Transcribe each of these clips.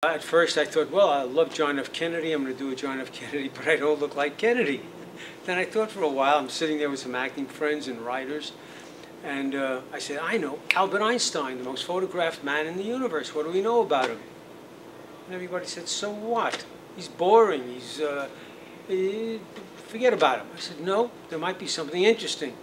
At first I thought, well, I love John F. Kennedy, I'm going to do a John F. Kennedy, but I don't look like Kennedy. Then I thought for a while, I'm sitting there with some acting friends and writers, and I said, I know, Albert Einstein, the most photographed man in the universe, what do we know about him? And everybody said, so what? He's boring, forget about him. I said, no, there might be something interesting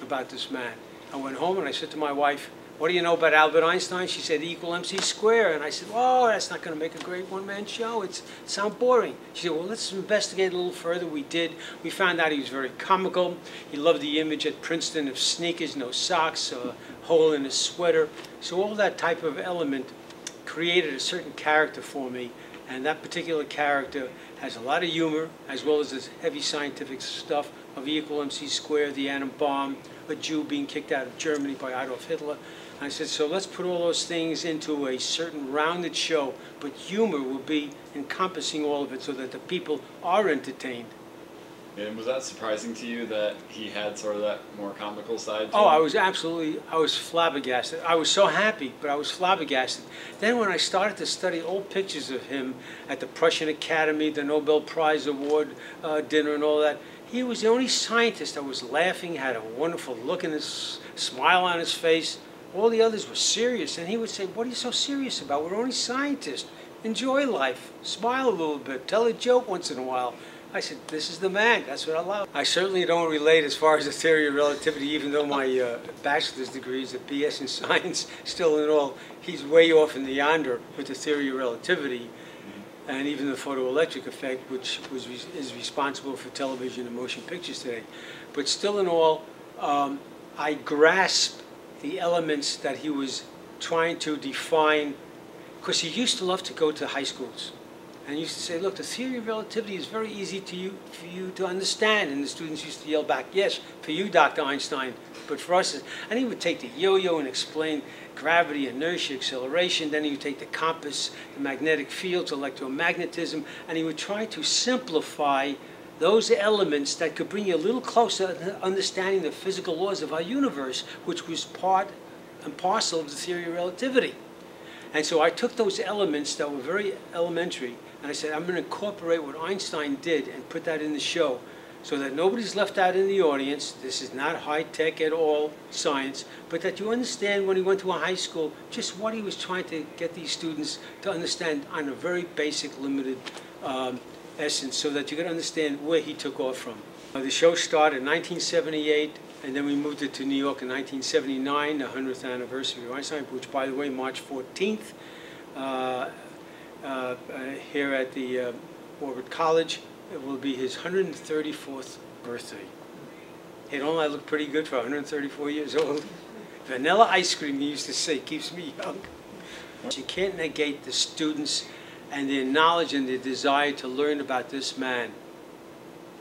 about this man. I went home and I said to my wife, what do you know about Albert Einstein? She said, E = MC squared. And I said, oh, that's not going to make a great one-man show. It sounds boring. She said, well, let's investigate a little further. We did. We found out he was very comical. He loved the image at Princeton of sneakers, no socks, a hole in his sweater. So all that type of element created a certain character for me. And that particular character has a lot of humor, as well as this heavy scientific stuff of E = MC squared, the atom bomb, a Jew being kicked out of Germany by Adolf Hitler. I said, so let's put all those things into a certain rounded show, but humor will be encompassing all of it so that the people are entertained. And was that surprising to you that he had sort of that more comical side to Oh, him? I was flabbergasted. I was so happy, but I was flabbergasted. Then when I started to study old pictures of him at the Prussian Academy, the Nobel Prize Award dinner and all that, he was the only scientist that was laughing, had a wonderful look in his, smile on his face. All the others were serious, and he would say, what are you so serious about? We're only scientists. Enjoy life. Smile a little bit. Tell a joke once in a while. I said, this is the man. That's what I love. I certainly don't relate as far as the theory of relativity, even though my bachelor's degree is a BS in science. Still in all, he's way off in the yonder with the theory of relativity. And even the photoelectric effect, which is responsible for television and motion pictures today. But still in all, I grasp the elements that he was trying to define, because he used to love to go to high schools and used to say, look, the theory of relativity is very easy for you to understand. And the students used to yell back, yes, for you, Dr. Einstein, but for us. And he would take the yo-yo and explain gravity, inertia, acceleration. Then he would take the compass, the magnetic fields, electromagnetism, and he would try to simplify those elements that could bring you a little closer to understanding the physical laws of our universe, which was part and parcel of the theory of relativity. And so I took those elements that were very elementary, and I said, I'm going to incorporate what Einstein did and put that in the show so that nobody's left out in the audience. This is not high-tech at all science, but that you understand when he went to a high school just what he was trying to get these students to understand on a very basic, limited essence, so that you can understand where he took off from. The show started in 1978, and then we moved it to New York in 1979, the 100th anniversary of Einstein, which, by the way, March 14th, here at the Warburg College, it will be his 134th birthday. Hey, don't I look pretty good for 134 years old? Vanilla ice cream, he used to say, keeps me young. You can't negate the students and their knowledge and their desire to learn about this man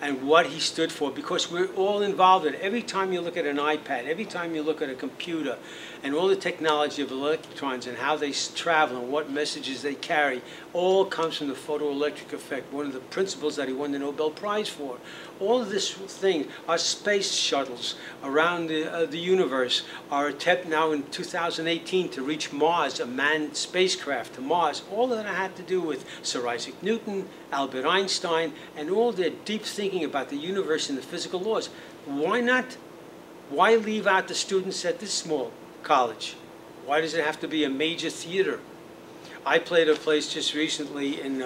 and what he stood for, because we're all involved in it. Every time you look at an iPad, every time you look at a computer, and all the technology of electrons and how they travel and what messages they carry, all comes from the photoelectric effect, one of the principles that he won the Nobel Prize for. All of this thing, our space shuttles around the universe, our attempt now in 2018 to reach Mars, a manned spacecraft to Mars, all of that had to do with Sir Isaac Newton, Albert Einstein, and all their deep thinking about the universe and the physical laws. Why not? Why leave out the students at this small college? Why does it have to be a major theater? I played a place just recently in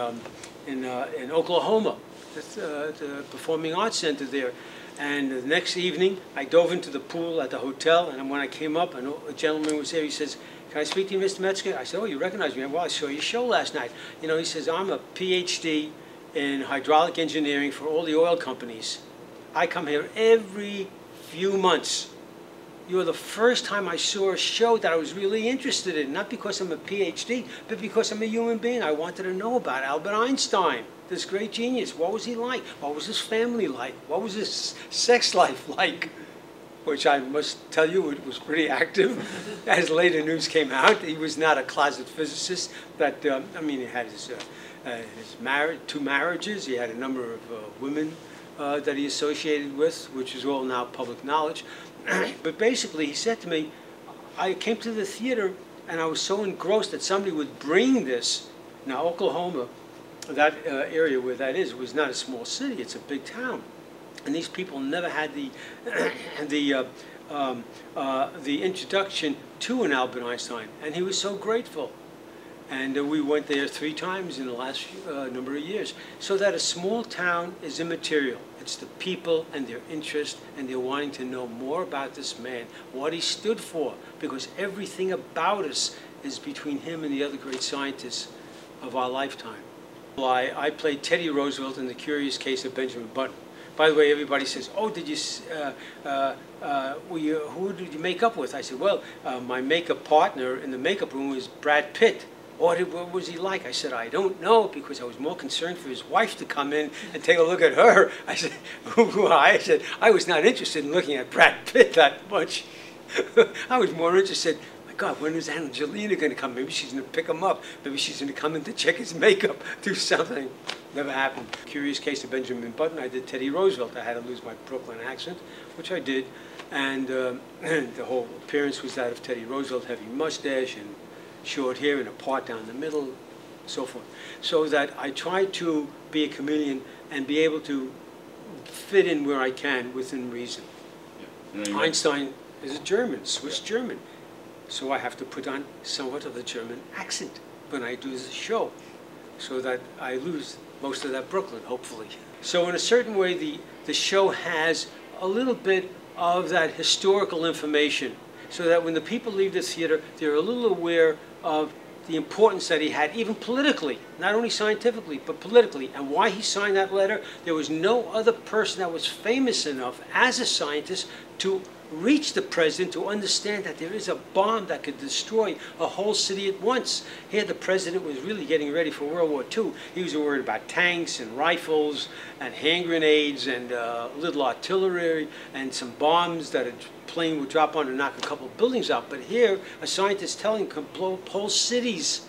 Oklahoma, the Performing Arts Center there. And the next evening, I dove into the pool at the hotel, and when I came up, a gentleman was there. He says, can I speak to you, Mr. Metzger? I said, oh, you recognize me? Well, I saw your show last night. You know, he says, I'm a PhD in hydraulic engineering for all the oil companies. I come here every few months. You were the first time I saw a show that I was really interested in, not because I'm a PhD, but because I'm a human being. I wanted to know about Albert Einstein, this great genius. What was he like? What was his family like? What was his sex life like? Which I must tell you, it was pretty active. As later news came out, he was not a closet physicist. But I mean, he had his two marriages. He had a number of women that he associated with, which is all now public knowledge. But basically, he said to me, I came to the theater and I was so engrossed that somebody would bring this Now, Oklahoma, that area where that is, was not a small city. It's a big town. And these people never had the, the introduction to an Albert Einstein. And he was so grateful. And we went there 3 times in the last number of years. So that a small town is immaterial. It's the people and their interest and their wanting to know more about this man, what he stood for, because everything about us is between him and the other great scientists of our lifetime. Well, I played Teddy Roosevelt in The Curious Case of Benjamin Button. By the way, everybody says, "Oh, did you? Who did you make up with?" I said, "Well, my makeup partner in the makeup room was Brad Pitt." What was he like? I said, "I don't know," because I was more concerned for his wife to come in and take a look at her. I said, I was not interested in looking at Brad Pitt that much. I was more interested, my God, when is Angelina going to come? Maybe she's going to pick him up. Maybe she's going to come in to check his makeup, do something. Never happened. Curious Case of Benjamin Button, I did Teddy Roosevelt. I had to lose my Brooklyn accent, which I did. And the whole appearance was that of Teddy Roosevelt, heavy mustache and short hair and a part down the middle, so forth. So that I try to be a chameleon and be able to fit in where I can within reason. Yeah. Einstein is a German, Swiss German. So I have to put on somewhat of a German accent when I do the show, so that I lose most of that Brooklyn, hopefully. So in a certain way, the show has a little bit of that historical information, so that when the people leave the theater, they're a little aware of the importance that he had, even politically, not only scientifically, but politically, and why he signed that letter. There was no other person that was famous enough as a scientist to reach the president to understand that there is a bomb that could destroy a whole city at once. Here the president was really getting ready for World War II. He was worried about tanks and rifles and hand grenades and little artillery and some bombs that a plane would drop on and knock a couple of buildings out. But here, a scientist telling him could blow up whole cities.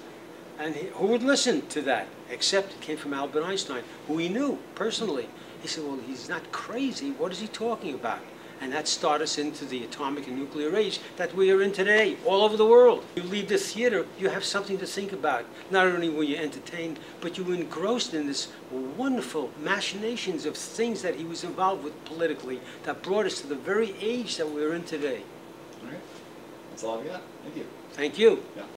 And who would listen to that? Except it came from Albert Einstein, who he knew personally. He said, well, he's not crazy. What is he talking about? And that started us into the atomic and nuclear age that we are in today, all over the world. You leave the theater, you have something to think about. Not only were you entertained, but you were engrossed in this wonderful machinations of things that he was involved with politically that brought us to the very age that we're in today. All right. That's all I've got. Thank you. Thank you. Yeah.